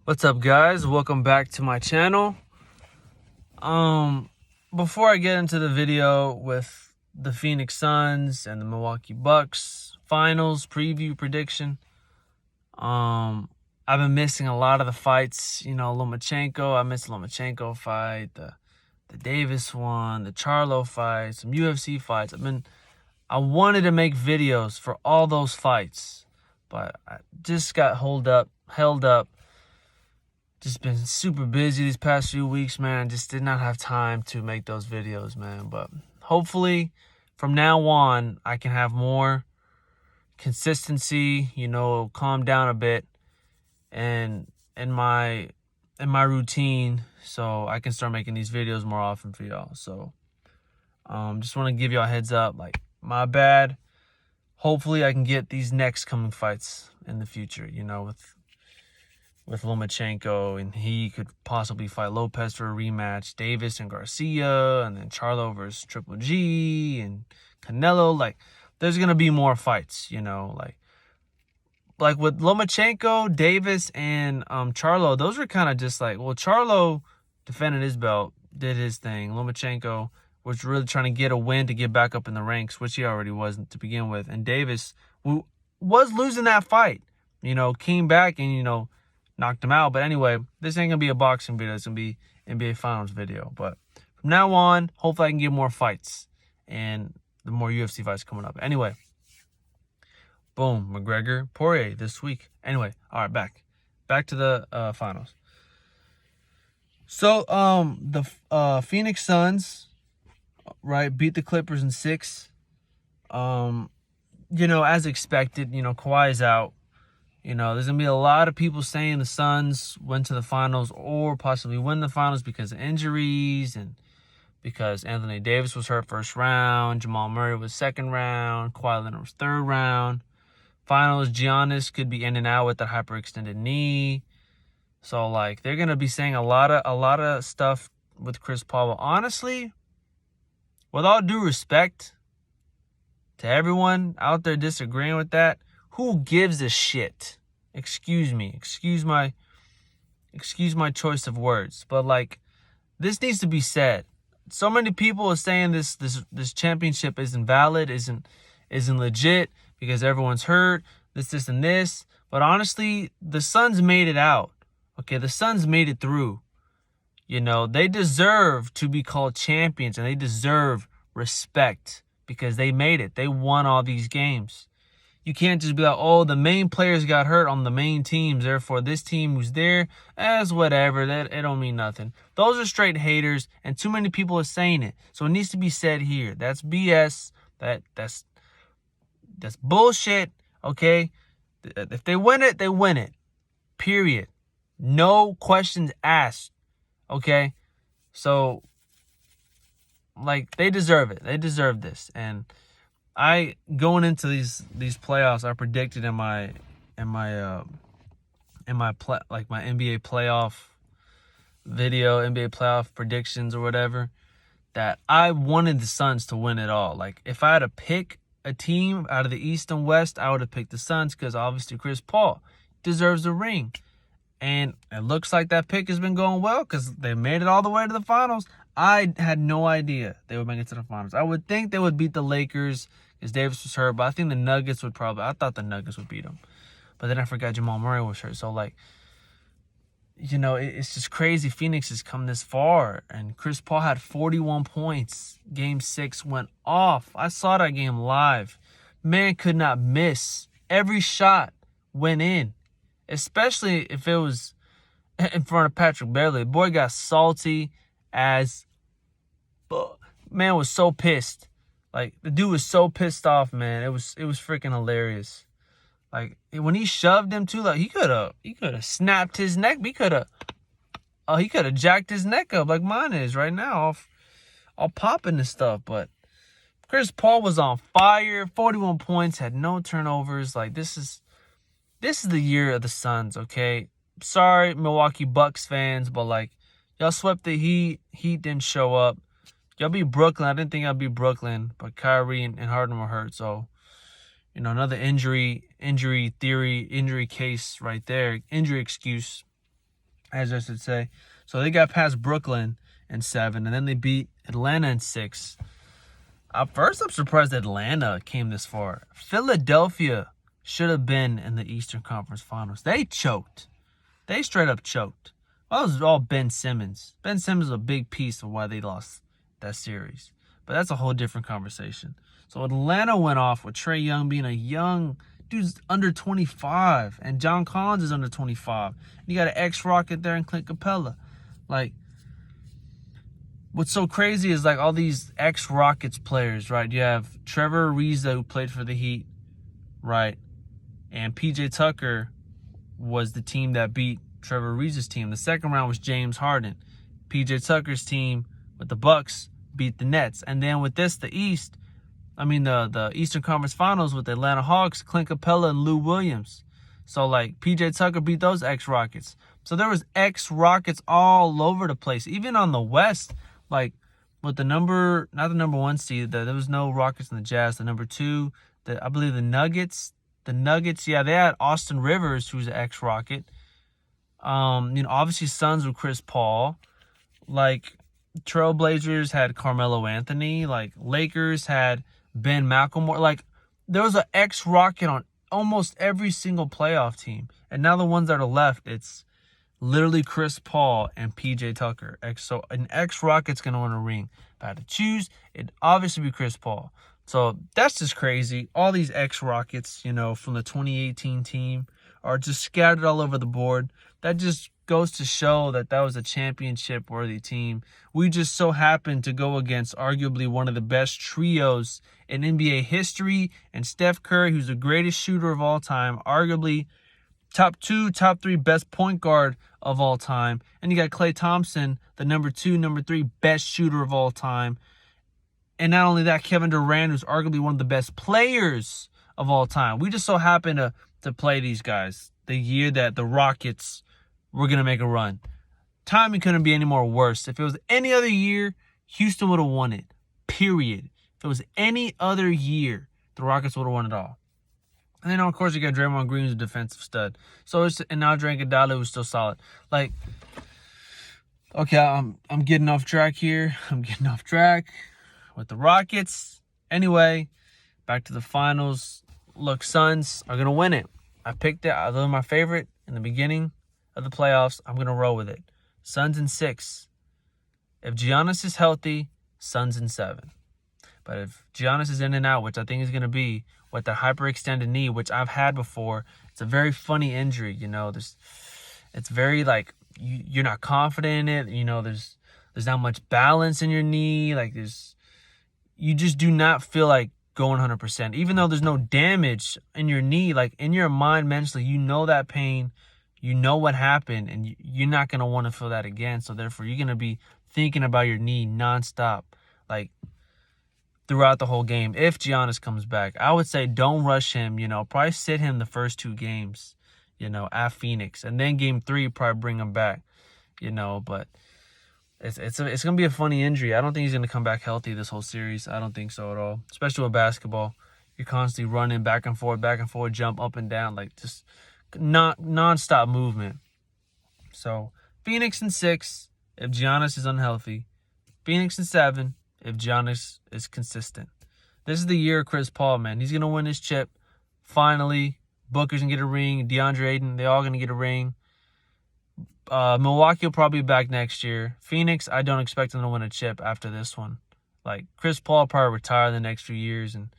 What's up, guys? Welcome back to my channel. Before I get into the video with the Phoenix Suns and the Milwaukee Bucks finals preview prediction, I've been missing a lot of the fights. Lomachenko. I missed the Lomachenko fight, the Davis one, the Charlo fight, some UFC fights. I wanted to make videos for all those fights, but I just got held up. Just been super busy these past few weeks, man. Just did not have time to make those videos, man. But hopefully from now on, I can have more consistency, calm down a bit and in my routine so I can start making these videos more often for y'all. So just want to give y'all a heads up, like, my bad. Hopefully I can get these next coming fights in the future, with Lomachenko, and he could possibly fight Lopez for a rematch, Davis and Garcia, and then Charlo versus Triple G and Canelo. Like, there's gonna be more fights, like with Lomachenko, Davis, and Charlo. Those were kind of just like, well, Charlo defended his belt, did his thing. Lomachenko was really trying to get a win to get back up in the ranks, which he already wasn't to begin with. And Davis, who was losing that fight, came back and knocked him out. But anyway, this ain't gonna be a boxing video. It's gonna be NBA Finals video. But from now on, hopefully I can get more fights and the more UFC fights coming up. Anyway, boom, McGregor, Poirier this week. Anyway, all right, back to the finals. So the Phoenix Suns, right, beat the Clippers in 6. As expected, Kawhi is out. There's going to be a lot of people saying the Suns went to the finals or possibly win the finals because of injuries and because Anthony Davis was hurt first round, Jamal Murray was second round, Kawhi Leonard was third round. Finals, Giannis could be in and out with that hyperextended knee. So, like, they're going to be saying a lot of stuff with Chris Paul. But honestly, with all due respect to everyone out there disagreeing with that, who gives a shit? Excuse me. Excuse my choice of words. But, like, this needs to be said. So many people are saying this championship isn't valid, isn't legit because everyone's hurt, this, and this. But honestly, the Suns made it out. Okay, the Suns made it through. They deserve to be called champions and they deserve respect because they made it. They won all these games. You can't just be like, oh, the main players got hurt on the main teams, therefore this team who's there as whatever. That it don't mean nothing. Those are straight haters, and too many people are saying it. So it needs to be said here. That's BS. That's bullshit. Okay? If they win it, they win it. Period. No questions asked. Okay? So, like, they deserve it. They deserve this. And I, going into these playoffs, I predicted in my NBA playoff video, NBA playoff predictions or whatever, that I wanted the Suns to win it all. Like, if I had to pick a team out of the East and West, I would have picked the Suns because obviously Chris Paul deserves a ring. And it looks like that pick has been going well because they made it all the way to the finals. I had no idea they would make it to the finals. I would think they would beat the Lakers because Davis was hurt, but I think the Nuggets would I thought the Nuggets would beat them. But then I forgot Jamal Murray was hurt. So, like, it's just crazy. Phoenix has come this far, and Chris Paul had 41 points. Game 6 went off. I saw that game live. Man could not miss. Every shot went in, especially if it was in front of Patrick Beverley. The boy got salty as... Man was so pissed. Like, the dude was so pissed off, man. It was freaking hilarious. Like, when he shoved him too, like, he could have snapped his neck. He could have jacked his neck up like mine is right now, all popping and stuff. But Chris Paul was on fire. 41 points, had no turnovers. Like, this is the year of the Suns, okay? Sorry, Milwaukee Bucks fans, but, like, y'all swept the Heat. Heat didn't show up. Y'all beat Brooklyn. I didn't think I'd beat Brooklyn, but Kyrie and Harden were hurt. So, another injury case right there. Injury excuse. as I should say. So they got past Brooklyn in 7, and then they beat Atlanta in 6. First, I'm surprised Atlanta came this far. Philadelphia should have been in the Eastern Conference Finals. They choked. They straight up choked. Well, that was all Ben Simmons. Ben Simmons is a big piece of why they lost that series. But that's a whole different conversation. So Atlanta went off with Trae Young being a young dude's under 25, and John Collins is under 25. And you got an ex-Rocket there in Clint Capella. Like, what's so crazy is like all these ex-Rockets players, right? You have Trevor Ariza, who played for the Heat, right? And PJ Tucker was the team that beat Trevor Ariza's team. The second round was James Harden. PJ Tucker's team with the Bucks beat the Nets. And then with this, the Eastern Conference Finals with the Atlanta Hawks, Clint Capella and Lou Williams. So, like, PJ Tucker beat those ex-Rockets. So there was ex-Rockets all over the place. Even on the West, like, with not the number 1 seed, there was no Rockets and the Jazz. The number 2, I believe the Nuggets. The Nuggets, yeah, they had Austin Rivers, who's an ex-Rocket. Obviously Suns with Chris Paul. Like, Trailblazers had Carmelo Anthony. Like, Lakers had Ben McLemore. Like, there was an ex-Rocket on almost every single playoff team. And now the ones that are left, it's literally Chris Paul and PJ Tucker. So an ex-Rocket's going to win a ring. If I had to choose, it'd obviously be Chris Paul. So that's just crazy. All these ex-Rockets, from the 2018 team are just scattered all over the board. That just goes to show that was a championship-worthy team. We just so happened to go against arguably one of the best trios in NBA history, and Steph Curry, who's the greatest shooter of all time, arguably top 2, top 3 best point guard of all time. And you got Klay Thompson, the number 2, number 3 best shooter of all time. And not only that, Kevin Durant, who's arguably one of the best players of all time. We just so happened to play these guys the year that the Rockets were going to make a run. Timing couldn't be any more worse. If it was any other year, Houston would have won it. Period. If it was any other year, the Rockets would have won it all. And then, of course, you got Draymond Green, who's a defensive stud. And Andre Iguodala, who's still solid. Like, okay, I'm getting off track here. I'm getting off track with the Rockets. Anyway, back to the finals. Look, Suns are going to win it. I picked it. They were my favorite in the beginning of the playoffs. I'm going to roll with it. Suns in 6. If Giannis is healthy, Suns in 7. But if Giannis is in and out, which I think is going to be with the hyperextended knee, which I've had before, it's a very funny injury. It's very like you're not confident in it. There's not much balance in your knee. Like you just do not feel like going 100%. Even though there's no damage in your knee, like in your mind, mentally, you know that pain, you know what happened, and you're not going to want to feel that again. So therefore, you're going to be thinking about your knee nonstop, like throughout the whole game. If Giannis comes back, I would say don't rush him. Probably sit him the first 2 games, at Phoenix, and then game 3 probably bring him back. But it's going to be a funny injury. I don't think he's going to come back healthy this whole series. I don't think so at all. Especially with basketball, you're constantly running back and forth, jump up and down, like just non-stop movement. So Phoenix in 6 if Giannis is unhealthy. Phoenix in 7 if Giannis is consistent. This is the year of Chris Paul, man. He's going to win his chip. Finally, Booker's going to get a ring. DeAndre Ayton, they all going to get a ring. Milwaukee will probably be back next year. Phoenix, I don't expect them to win a chip after this one. Like, Chris Paul will probably retire in the next few years. And,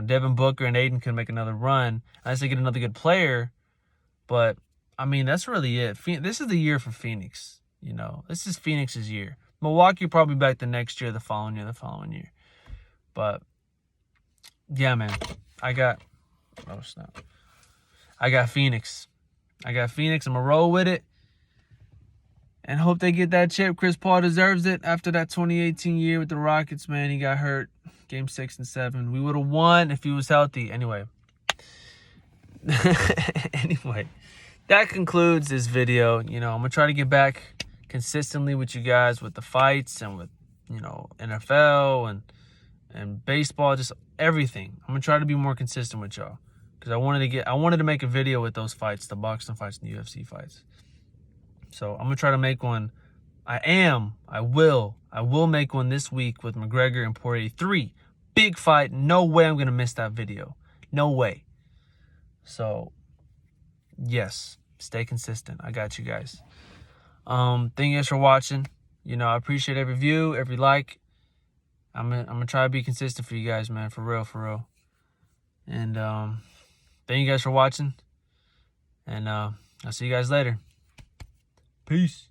Devin Booker and Ayton can make another run unless they get another good player. But, that's really it. This is the year for Phoenix. This is Phoenix's year. Milwaukee will probably be back the next year, the following year. But, yeah, man. I got Phoenix. I'm going to roll with it. And hope they get that chip. Chris Paul deserves it after that 2018 year with the Rockets, man. He got hurt. Game 6 and 7. We would have won if he was healthy. Anyway, that concludes this video. I'm going to try to get back consistently with you guys with the fights and with, NFL and baseball, just everything. I'm going to try to be more consistent with y'all because I wanted to make a video with those fights, the boxing fights and the UFC fights. So I'm gonna try to make one. I will make one this week with McGregor and Poirier 3. Big fight. No way I'm gonna miss that video. No way. So yes, stay consistent. I got you guys. Thank you guys for watching. You know, I appreciate every view, every like. I'm gonna try to be consistent for you guys, man. For real. And thank you guys for watching. And I'll see you guys later. Peace.